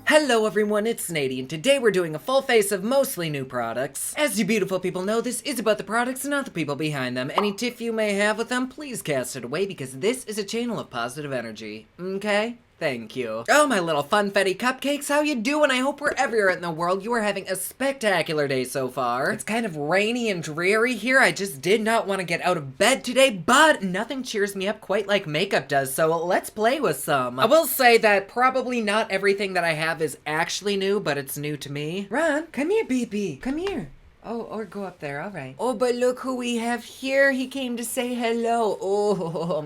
Hello everyone, it's Nadie, and today we're doing a full face of mostly new products. As you beautiful people know, this is about the products and not the people behind them. Any tiff you may have with them, please cast it away because this is a channel of positive energy. Okay? Thank you. Oh, my little funfetti cupcakes, how you doing? I hope wherever you're at in the world, you are having a spectacular day so far. It's kind of rainy and dreary here. I just did not want to get out of bed today, but nothing cheers me up quite like makeup does, so let's play with some. I will say that probably not everything that I have is actually new, but it's new to me. Ron, come here, BB. Come here. Oh, or go up there, all right. Oh, but look who we have here. He came to say hello. Oh,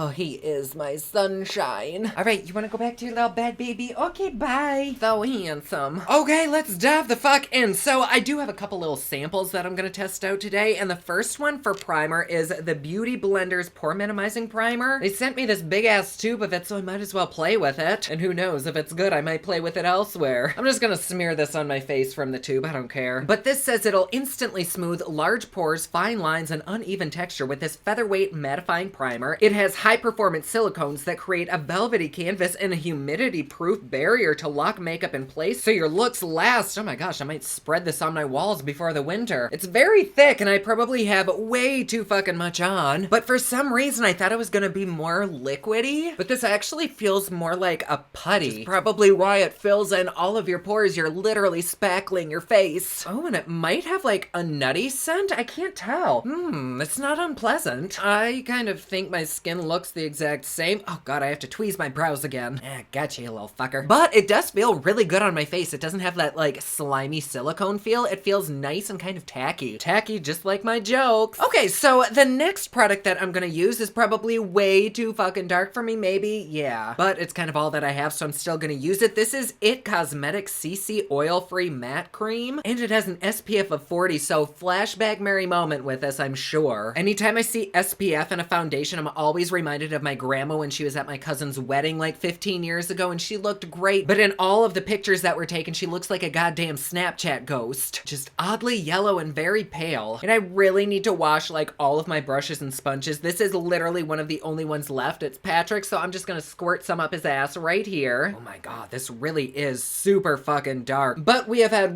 he is my sunshine. All right, you want to go back to your little bed, baby? Okay, bye. So handsome. Okay, let's dive the fuck in. So I do have a couple little samples that I'm going to test out today, and the first one for primer is the Beauty Blender's Pore Minimizing Primer. They sent me this big-ass tube of it, so I might as well play with it. And who knows, if it's good, I might play with it elsewhere. I'm just going to smear this on my face from the tube. I don't care. But this says it'll instantly smooth large pores, fine lines, and uneven texture with this featherweight mattifying primer. It has high-performance silicones that create a velvety canvas and a humidity-proof barrier to lock makeup in place so your looks last. Oh my gosh, I might spread this on my walls before the winter. It's very thick and I probably have way too fucking much on, but for some reason I thought it was gonna be more liquidy, but this actually feels more like a putty. Which is probably why it fills in all of your pores. You're literally spackling your face. Oh, and it might have like a nutty scent? I can't tell. It's not unpleasant. I kind of think my skin looks the exact same. Oh god, I have to tweeze my brows again. Gotcha, you little fucker. But it does feel really good on my face. It doesn't have that like slimy silicone feel. It feels nice and kind of tacky. Tacky just like my jokes. Okay, so the next product that I'm gonna use is probably way too fucking dark for me, maybe? Yeah. But it's kind of all that I have, so I'm still gonna use it. This is IT Cosmetics CC Oil-Free Matte Cream. And it has an SPF of 40, so flashback merry moment with this, I'm sure. Anytime I see SPF in a foundation, I'm always reminded of my grandma when she was at my cousin's wedding like 15 years ago, and she looked great, but in all of the pictures that were taken, she looks like a goddamn Snapchat ghost. Just oddly yellow and very pale. And I really need to wash like all of my brushes and sponges. This is literally one of the only ones left. It's Patrick's, so I'm just gonna squirt some up his ass right here. Oh my god, this really is super fucking dark. But we have had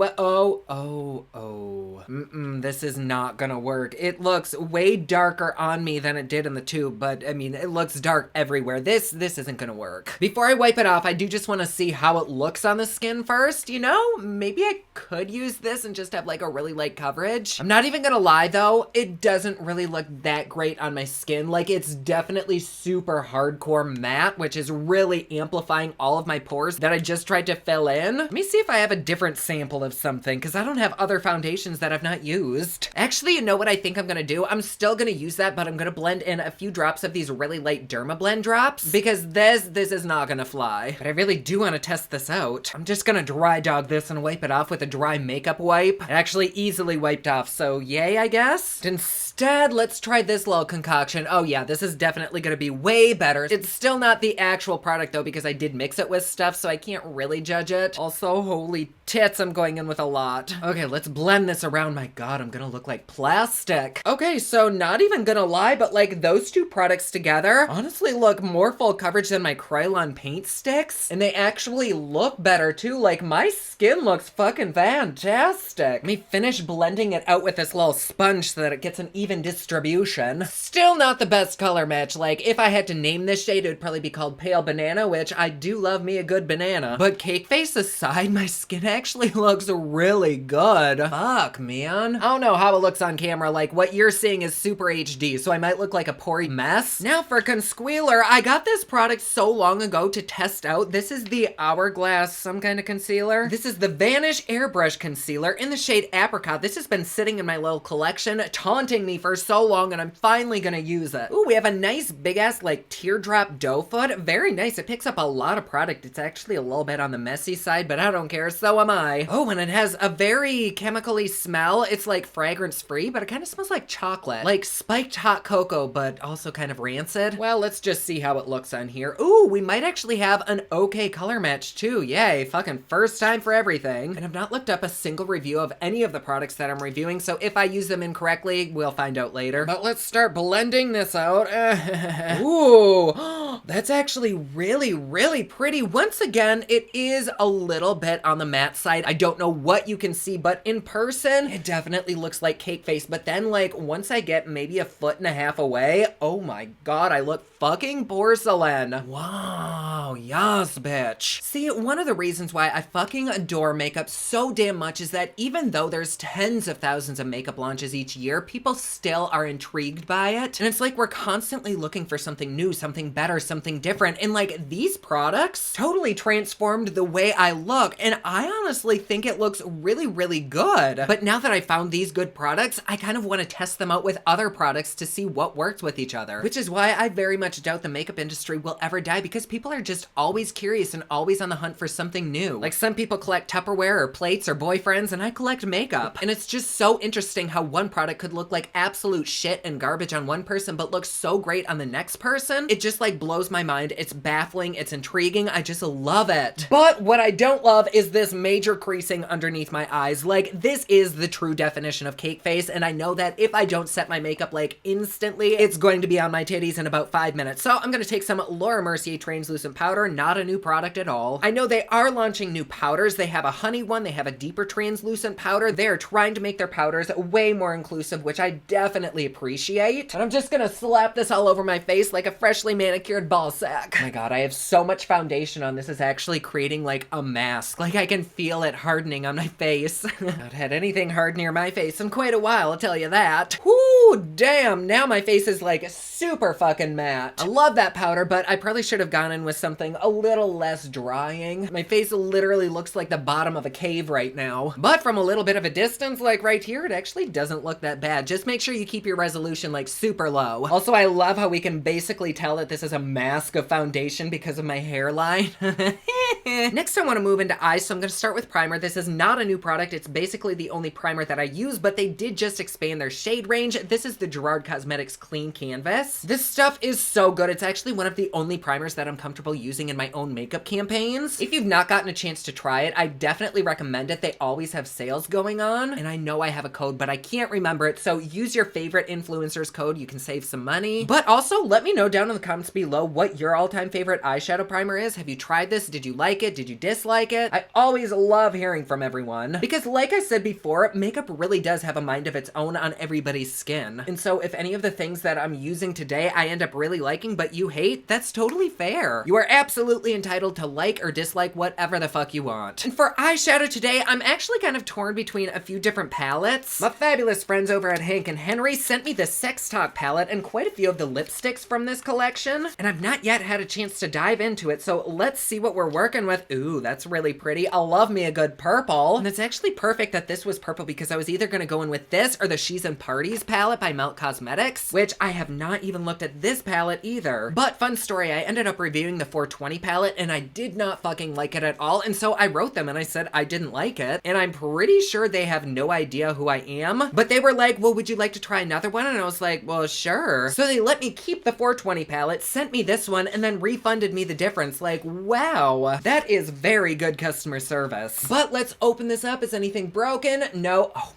this is not gonna work. It looks way darker on me than it did in the tube, but I mean, it looks dark everywhere. This isn't gonna work. Before I wipe it off, I do just want to see how it looks on the skin first, you know? Maybe I could use this and just have like a really light coverage. I'm not even gonna lie though, it doesn't really look that great on my skin. Like, it's definitely super hardcore matte, which is really amplifying all of my pores that I just tried to fill in. Let me see if I have a different sample of something, because I don't have other foundations that I've not used. Actually, you know what I think I'm gonna do? I'm still gonna use that, but I'm gonna blend in a few drops of these really light Dermablend drops, because this is not gonna fly. But I really do want to test this out. I'm just gonna dry dog this and wipe it off with a dry makeup wipe. It actually easily wiped off, so yay, I guess. Instead, let's try this little concoction. Oh yeah, this is definitely gonna be way better. It's still not the actual product though, because I did mix it with stuff, so I can't really judge it. Also, holy tits, I'm going in with a lot. Okay, let's blend this around. My god, I'm gonna look like plastic. Okay, so not even gonna lie, but like those two products together honestly look more full coverage than my Krylon paint sticks. And they actually look better too. Like, my skin looks fucking fantastic. Let me finish blending it out with this little sponge so that it gets an even distribution. Still not the best color match. Like, if I had to name this shade, it would probably be called Pale Banana, which I do love me a good banana. But cake face aside, my skin actually looks really good. Fuck, man. I don't know how it looks on camera. Like, what you're seeing is super HD, so I might look like a pory mess. Now for concealer, I got this product so long ago to test out. This is the Hourglass some kind of concealer. This is the Vanish Airbrush Concealer in the shade Apricot. This has been sitting in my little collection, taunting me for so long, and I'm finally gonna use it. Ooh, we have a nice big ass like teardrop doe foot. Very nice. It picks up a lot of product. It's actually a little bit on the messy side, but I don't care, so am I. Oh, and it has a very chemically smell. It's like fragrance free, but it kind of smells like chocolate. Like spiked hot cocoa, but also kind of rancid. Well, let's just see how it looks on here. Ooh, we might actually have an okay color match too. Yay, fucking first time for everything. And I've not looked up a single review of any of the products that I'm reviewing, so if I use them incorrectly, we'll find out later. But let's start blending this out. Ooh. That's actually really, really pretty. Once again, it is a little bit on the matte side. I don't know what you can see, but in person, it definitely looks like cake face. But then, like, once I get maybe a foot and a half away, oh my god, I look fucking porcelain. Wow, yes, bitch. See, one of the reasons why I fucking adore makeup so damn much is that even though there's tens of thousands of makeup launches each year, people still are intrigued by it. And it's like we're constantly looking for something new, something better, something different. And like these products totally transformed the way I look. And I honestly think it looks really, really good. But now that I found these good products, I kind of want to test them out with other products to see what works with each other. Which is why I very much doubt the makeup industry will ever die, because people are just always curious and always on the hunt for something new. Like some people collect Tupperware or plates or boyfriends, and I collect makeup. And it's just so interesting how one product could look like absolute shit and garbage on one person, but looks so great on the next person. It just like blows my mind. It's baffling. It's intriguing. I just love it. But what I don't love is this major creasing underneath my eyes. Like this is the true definition of cake face. And I know that if I don't set my makeup like instantly, it's going to be on my titties in about 5 minutes. So I'm going to take some Laura Mercier translucent powder, not a new product at all. I know they are launching new powders. They have a honey one. They have a deeper translucent powder. They're trying to make their powders way more inclusive, which I definitely appreciate. And I'm just gonna slap this all over my face like a freshly manicured ball sack. Oh my god, I have so much foundation on. This is actually creating like a mask. Like I can feel it hardening on my face. Not had anything hard near my face in quite a while, I'll tell you that. Whoo, damn, now my face is like super fucking matte. I love that powder, but I probably should have gone in with something a little less drying. My face literally looks like the bottom of a cave right now. But from a little bit of a distance, like right here, it actually doesn't look that bad. Just make sure you keep your resolution like super low. Also, I love how we can basically tell that this is a mask of foundation because of my hairline. Next, I want to move into eyes, so I'm going to start with primer. This is not a new product. It's basically the only primer that I use, but they did just expand their shade range. This is the Gerard Cosmetics Clean Canvas. This stuff is so good. It's actually one of the only primers that I'm comfortable using in my own makeup campaigns. If you've not gotten a chance to try it, I definitely recommend it. They always have sales going on, and I know I have a code, but I can't remember it, so use your favorite influencer's code. You can save some money. But also, let me know down in the comments below what your all-time favorite eyeshadow primer is. Have you tried this? Did you like it? Did you dislike it? I always love hearing from everyone, because like I said before, makeup really does have a mind of its own on everybody's skin. And so if any of the things that I'm using today I end up really liking but you hate, that's totally fair. You are absolutely entitled to like or dislike whatever the fuck you want. And for eyeshadow today, I'm actually kind of torn between a few different palettes. My fabulous friends over at Hank and Henry sent me the Sex Talk palette and quite a few of the lipsticks from this collection, and I've not yet had a chance to dive into it, so let's see what we're working with. Ooh, that's really pretty. I love me a good purple. And it's actually perfect that this was purple because I was either gonna go in with this or the She's and Parties palette by Melt Cosmetics, which I have not even looked at this palette either. But fun story, I ended up reviewing the 420 palette and I did not fucking like it at all, and so I wrote them and I said I didn't like it, and I'm pretty sure they have no idea who I am, but they were like, well, would you like to try another one? And I was like, well, sure. So they let me keep the 420 palette, sent me this one, and then refunded me the difference. Like, wow, that is very good customer service. But let's open this up. Is anything broken? No. Oh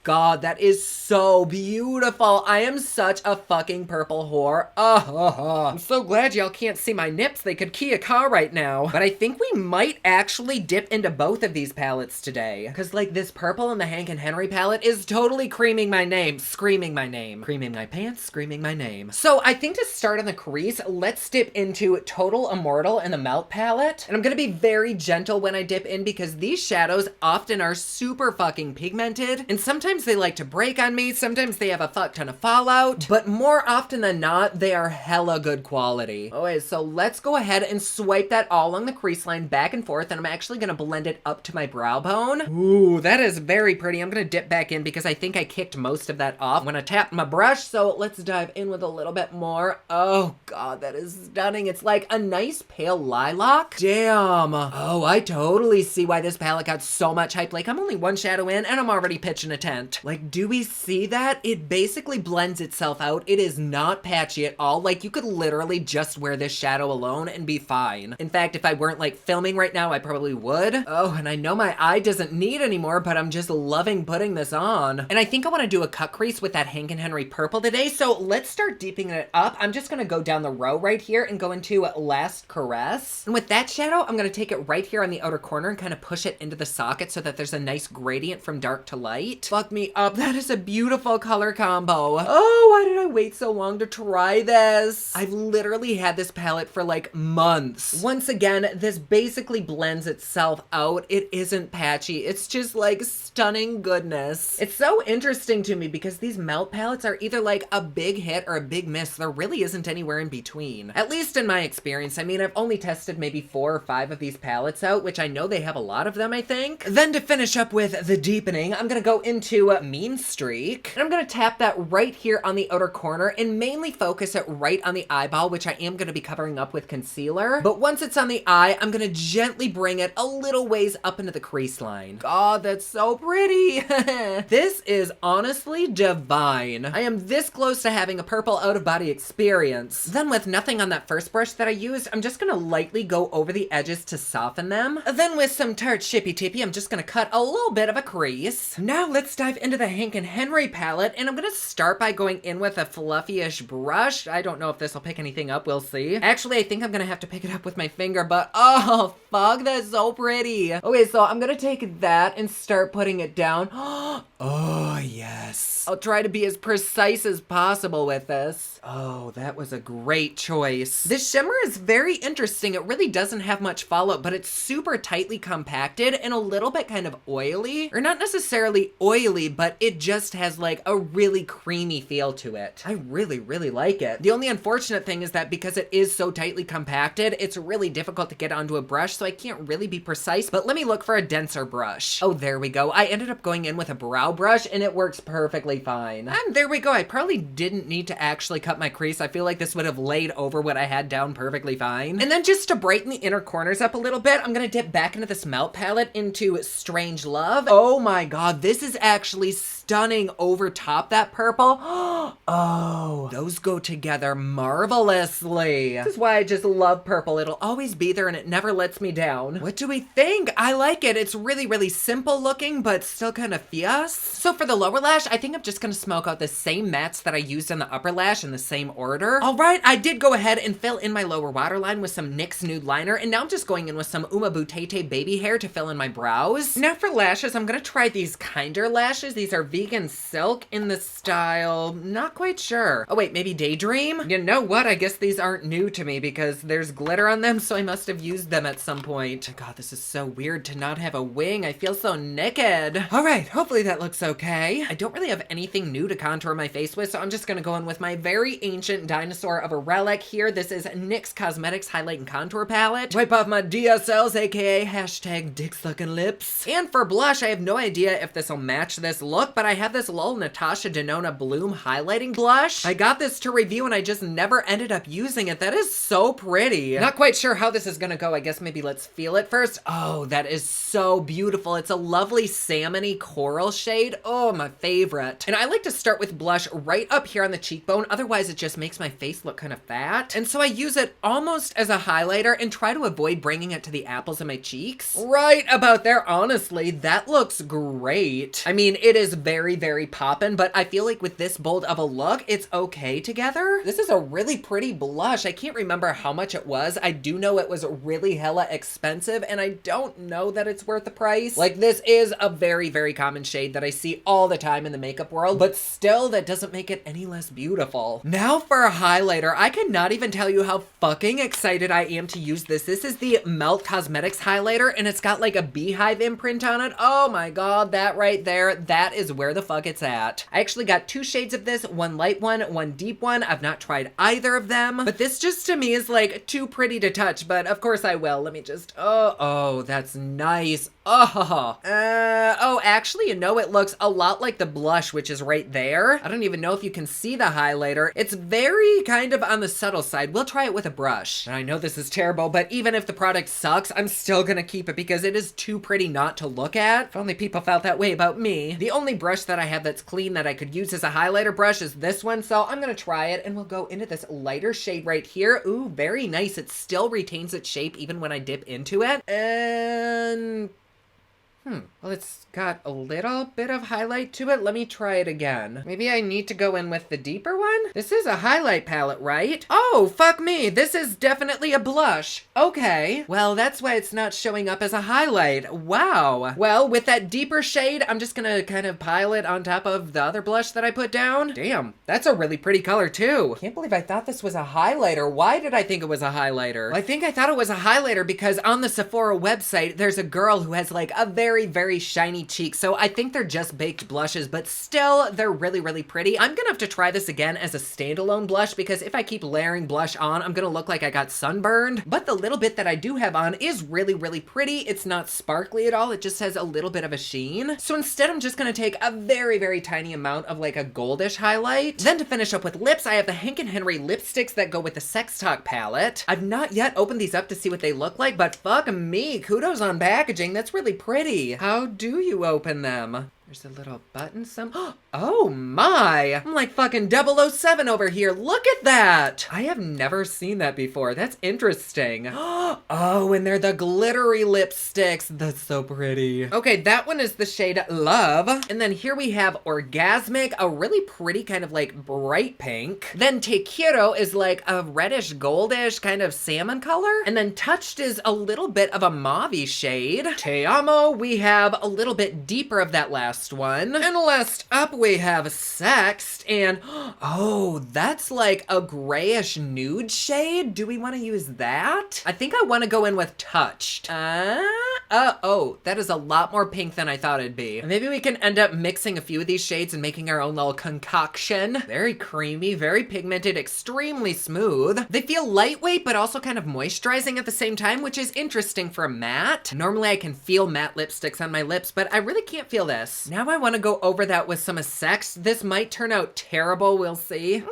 god, that is so beautiful. I am such a fucking purple whore. I'm so glad y'all can't see my nips. They could key a car right now. But I think we might actually dip into both of these palettes today. Because like this purple in the Hank and Henry palette is totally creaming my name, screaming my name, creaming my pants, screaming my name. So I think to start on the crease, let's dip into Total Immortal in the Melt palette. And I'm gonna be very gentle when I dip in because these shadows often are super fucking pigmented, and sometimes they like to break on me, sometimes they have a fuck ton of fallout, but more often than not, they are hella good quality. Okay, so let's go ahead and swipe that all along the crease line back and forth, and I'm actually gonna blend it up to my brow bone. Ooh, that is very pretty. I'm gonna dip back in because I think I kicked most of that off when I tapped my brush, so let's dive in with a little bit more. Oh god, that is stunning. It's like a nice pale lilac. Damn. Oh, I totally see why this palette got so much hype. Like, I'm only one shadow in, and I'm already pitching a 10. can't. Like, do we see that? It basically blends itself out. It is not patchy at all. Like, you could literally just wear this shadow alone and be fine. In fact, if I weren't like filming right now, I probably would. Oh, and I know my eye doesn't need anymore, but I'm just loving putting this on. And I think I want to do a cut crease with that Hank and Henry purple today, so let's start deepening it up. I'm just gonna go down the row right here and go into Last Caress. And with that shadow, I'm gonna take it right here on the outer corner and kind of push it into the socket so that there's a nice gradient from dark to light. Fuck me up, that is a beautiful color combo. Oh, why did I wait so long to try this? I've literally had this palette for like months. Once again, this basically blends itself out. It isn't patchy. It's just like stunning goodness. It's so interesting to me because these melt palettes are either like a big hit or a big miss. There really isn't anywhere in between. At least in my experience. I mean, I've only tested maybe 4 or 5 of these palettes out, which I know they have a lot of them, I think. Then to finish up with the deepening, I'm gonna go into Mean Streak. And I'm gonna tap that right here on the outer corner and mainly focus it right on the eyeball, which I am gonna be covering up with concealer. But once it's on the eye, I'm gonna gently bring it a little ways up into the crease line. God, that's so pretty. This is honestly divine. I am this close to having a purple out-of-body experience. Then with nothing on that first brush that I used, I'm just gonna lightly go over the edges to soften them. Then with some Tarte Shippy Tippy, I'm just gonna cut a little bit of a crease. Now let's dive into the Hank and Henry palette, and I'm gonna start by going in with a fluffy-ish brush. I don't know if this will pick anything up, we'll see. Actually, I think I'm gonna have to pick it up with my finger, but oh, fuck, that's so pretty. Okay, so I'm gonna take that and start putting it down. Oh, yes. I'll try to be as precise as possible with this. Oh, that was a great choice. This shimmer is very interesting. It really doesn't have much fallout, but it's super tightly compacted and a little bit kind of oily. Or not necessarily oily, but it just has like a really creamy feel to it. I really, really like it. The only unfortunate thing is that because it is so tightly compacted, it's really difficult to get onto a brush, so I can't really be precise, but let me look for a denser brush. Oh, there we go. I ended up going in with a brow brush and it works perfectly fine. And there we go. I probably didn't need to actually cut my crease. I feel like this would have laid over what I had down perfectly fine. And then just to brighten the inner corners up a little bit, I'm gonna dip back into this melt palette into Strange Love. Oh my god, this is actually stunning over top that purple. Oh, those go together marvelously. This is why I just love purple. It'll always be there and it never lets me down. What do we think? I like it. It's really, really simple looking, but still kind of fierce. So for the lower lash, I think I'm just gonna smoke out the same mattes that I used on the upper lash in the same order. All right, I did go ahead and fill in my lower waterline with some NYX Nude Liner, and now I'm just going in with some Uma Butete Baby Hair to fill in my brows. Now for lashes, I'm gonna try these Kinder lashes. These are vegan silk in the style, not quite sure. Oh wait, maybe Daydream? You know what? I guess these aren't new to me because there's glitter on them, so I must have used them at some point. God, this is so weird to not have a wing. I feel so naked. All right, hopefully that looks okay. I don't really have anything new to contour my face with, so I'm just gonna go in with my very ancient dinosaur of a relic here. This is NYX Cosmetics Highlight and Contour Palette. Wipe off my DSLs, aka hashtag dick sucking lips. And for blush, I have no idea if this will match this look, but I have this Lol Natasha Denona Bloom highlighting blush. I got this to review and I just never ended up using it. That is so pretty. Not quite sure how this is gonna go. I guess maybe let's feel it first. Oh, that is so beautiful. It's a lovely salmony coral shade. Oh, my favorite. And I like to start with blush right up here on the cheekbone. Otherwise, it just makes my face look kind of fat. And so I use it almost as a highlighter and try to avoid bringing it to the apples of my cheeks. Right about there, honestly, that looks great. I mean, it is very, very poppin', but I feel like with this bold of a look, it's okay together. This is a really pretty blush. I can't remember how much it was. I do know it was really hella expensive, and I don't know that it's worth the price. Like, this is a very, very common shade that I see all the time in the makeup world, but still, that doesn't make it any less beautiful. Now for a highlighter, I cannot even tell you how fucking excited I am to use this. This is the Melt Cosmetics highlighter, and it's got like a beehive imprint on it. Oh my god, that right there, that is where the fuck it's at. I actually got 2 shades of this, one light one deep one. I've not tried either of them, but this just to me is like too pretty to touch, but of course I will. Let me just, oh, that's nice. Oh, actually, you know, it looks a lot like the blush, which is right there. I don't even know if you can see the highlighter. It's very kind of on the subtle side. We'll try it with a brush. And I know this is terrible, but even if the product sucks, I'm still gonna keep it because it is too pretty not to look at. If only people felt that way about me. me. The only brush that I have that's clean that I could use as a highlighter brush is this one, so I'm gonna try it, and we'll go into this lighter shade right here. Ooh, very nice. It still retains its shape even when I dip into it. And well, it's got a little bit of highlight to it. Let me try it again. Maybe I need to go in with the deeper one? This is a highlight palette, right? Oh, fuck me. This is definitely a blush. Okay. Well, that's why it's not showing up as a highlight. Wow. Well, with that deeper shade, I'm just gonna kind of pile it on top of the other blush that I put down. Damn, that's a really pretty color too. Can't believe I thought this was a highlighter. Why did I think it was a highlighter? Well, I think I thought it was a highlighter because on the Sephora website, there's a girl who has like a very, very shiny cheek. So I think they're just baked blushes, but still, they're really, really pretty. I'm gonna have to try this again as a standalone blush because if I keep layering blush on, I'm gonna look like I got sunburned. But the little bit that I do have on is really, really pretty. It's not sparkly at all. It just has a little bit of a sheen. So instead, I'm just gonna take a very, very tiny amount of like a goldish highlight. Then to finish up with lips, I have the Hank & Henry lipsticks that go with the Sex Talk palette. I've not yet opened these up to see what they look like, but fuck me, kudos on packaging. That's really pretty. How do you open them? There's a little button oh my! I'm like fucking 007 over here. Look at that! I have never seen that before. That's interesting. Oh, and they're the glittery lipsticks. That's so pretty. Okay, that one is the shade Love. And then here we have Orgasmic, a really pretty kind of like bright pink. Then Te Quiero is like a reddish goldish kind of salmon color. And then Touched is a little bit of a mauve-y shade. Te Amo, we have a little bit deeper of that last one. And last up we have Sexed, and oh, that's like a grayish nude shade. Do we want to use that? I think I want to go in with Touched. Oh, that is a lot more pink than I thought it'd be. Maybe we can end up mixing a few of these shades and making our own little concoction. Very creamy, very pigmented, extremely smooth. They feel lightweight, but also kind of moisturizing at the same time, which is interesting for a matte. Normally I can feel matte lipsticks on my lips, but I really can't feel this. Now I want to go over that with some of Sex. This might turn out terrible, we'll see.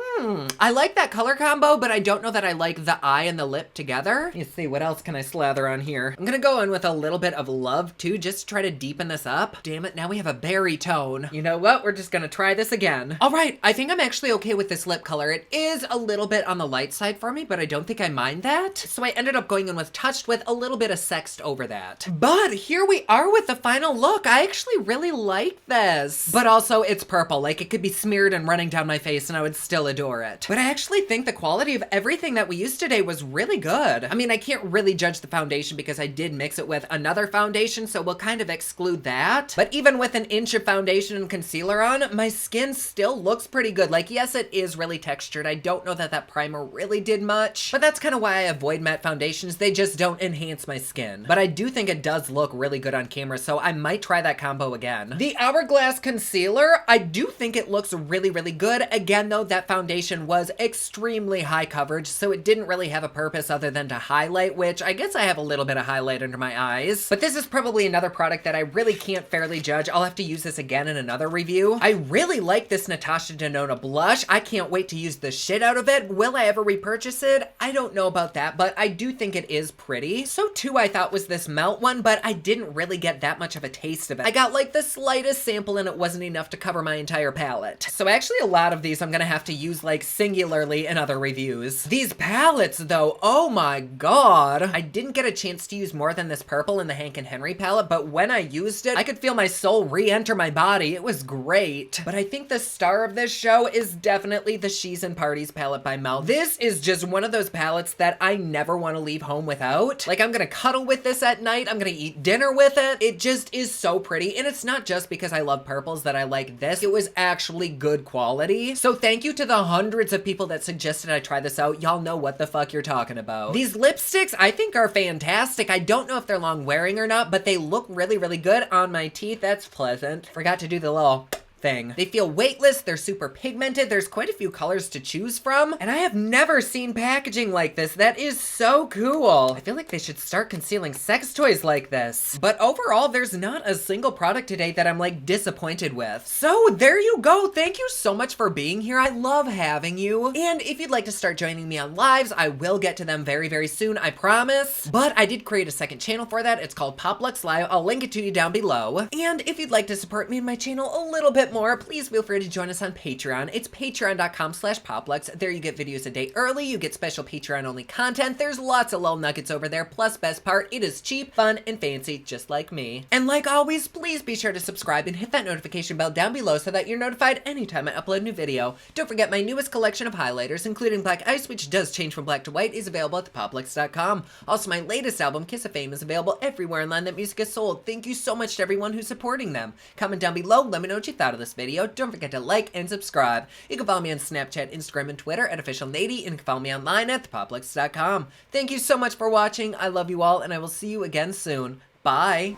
I like that color combo, but I don't know that I like the eye and the lip together. You see, what else can I slather on here? I'm gonna go in with a little bit of Love too, just to try to deepen this up. Damn it, now we have a berry tone. You know what? We're just gonna try this again. All right, I think I'm actually okay with this lip color. It is a little bit on the light side for me, but I don't think I mind that. So I ended up going in with Touched with a little bit of Sexed over that. But here we are with the final look. I actually really like this. But also, it's purple. Like, it could be smeared and running down my face and I would still adore it. But I actually think the quality of everything that we used today was really good. I mean, I can't really judge the foundation because I did mix it with another foundation, so we'll kind of exclude that. But even with an inch of foundation and concealer on, my skin still looks pretty good. Like, yes, it is really textured. I don't know that that primer really did much, but that's kind of why I avoid matte foundations. They just don't enhance my skin. But I do think it does look really good on camera, so I might try that combo again. The Hourglass concealer, I do think it looks really, really good. Again, though, that foundation was extremely high coverage, so it didn't really have a purpose other than to highlight, which I guess I have a little bit of highlight under my eyes. But this is probably another product that I really can't fairly judge. I'll have to use this again in another review. I really like this Natasha Denona blush. I can't wait to use the shit out of it. Will I ever repurchase it? I don't know about that, but I do think it is pretty. So too, I thought was this Melt one, but I didn't really get that much of a taste of it. I got like the slightest sample and it wasn't enough to cover my entire palette. So actually a lot of these I'm gonna have to use like singularly in other reviews. These palettes though, oh my god. I didn't get a chance to use more than this purple in the Hank & Henry palette, but when I used it, I could feel my soul re-enter my body. It was great. But I think the star of this show is definitely the She's and Parties palette by Melt. This is just one of those palettes that I never want to leave home without. Like, I'm gonna cuddle with this at night. I'm gonna eat dinner with it. It just is so pretty. And it's not just because I love purples that I like this. It was actually good quality. So thank you to the hundreds of people that suggested I try this out. Y'all know what the fuck you're talking about. These lipsticks I think are fantastic. I don't know if they're long wearing or not, but they look really, really good on my teeth. That's pleasant. Forgot to do the little thing. They feel weightless, they're super pigmented, there's quite a few colors to choose from, and I have never seen packaging like this. That is so cool. I feel like they should start concealing sex toys like this. But overall, there's not a single product today that I'm like disappointed with. So there you go. Thank you so much for being here. I love having you. And if you'd like to start joining me on lives, I will get to them very, very soon, I promise. But I did create a second channel for that. It's called Pop Lux Live. I'll link it to you down below. And if you'd like to support me and my channel a little bit more, please feel free to join us on Patreon. It's patreon.com/poplux. There you get videos a day early, you get special Patreon only content, there's lots of little nuggets over there, plus best part, it is cheap, fun, and fancy, just like me. And like always, please be sure to subscribe and hit that notification bell down below so that you're notified anytime I upload a new video. Don't forget my newest collection of highlighters, including Black Ice, which does change from black to white, is available at thepoplux.com. Also, my latest album, Kiss of Fame, is available everywhere online that music is sold. Thank you so much to everyone who's supporting them. Comment down below, let me know what you thought of this video. Don't forget to like and subscribe. You can follow me on Snapchat, Instagram, and Twitter at officialnady, and you can follow me online at thepoplux.com. Thank you so much for watching. I love you all, and I will see you again soon. Bye!